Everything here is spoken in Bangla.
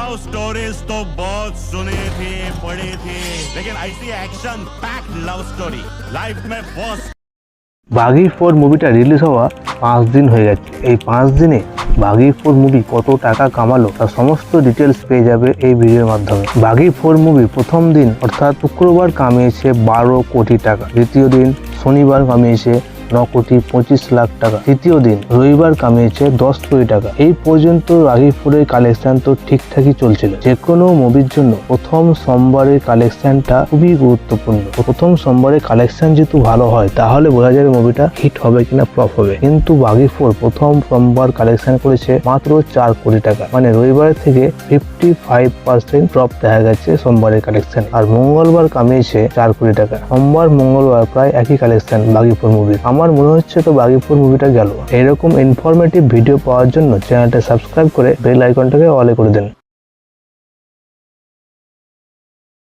लव स्टोरीज तो बहुत सुने थे पढ़े थे, लेकिन ऐसी action packed love story life में फर्स्ट। বাঘি 4 মুভিটা রিলিজ হওয়া 5 দিন হয়ে গেছে। এই 5 দিনে বাঘি 4 মুভি কত টাকা কামালো তার সমস্ত ডিটেলস পেয়ে যাবে এই ভিডিওর মাধ্যমে। বাঘি 4 মুভি প্রথম দিন অর্থাৎ শুক্রবার কামিয়েছে 12 কোটি টাকা, দ্বিতীয় দিন শনিবার কামিয়েছে 9 কোটি 25 লাখ টাকা, তৃতীয় দিন রবিবার কামিয়েছে 10 কোটি টাকা। এই পর্যন্ত বাঘি 4 এর কালেকশন তো ঠিকঠাকই চলছিল। যে কোনো মুভির জন্য প্রথম সোমবারের কালেকশনটা খুবই গুরুত্বপূর্ণ। প্রথম সোমবারের কালেকশন যেহেতু ভালো হয় তাহলে বোঝা যাবে মুভিটা হিট হবে কিনা ফ্লপ হবে। কিন্তু বাঘি 4 প্রথম সোমবার কালেকশন করেছে মাত্র 4 কোটি টাকা, মানে রবিবার থেকে 55% ড্রপ দেখা গেছে সোমবারের কালেকশন। আর মঙ্গলবার কামিয়েছে 4 কোটি টাকা। সোমবার মঙ্গলবার প্রায় একই কালেকশন বাঘি 4 মুভি। আমার মনে হচ্ছে তো বাঘি 4 মুভিটা গেল। এরকম ইনফরমেটিভ ভিডিও পাওয়ার জন্য চ্যানেলটা সাবস্ক্রাইব করে বেল আইকনটাকে অলে করে দেন।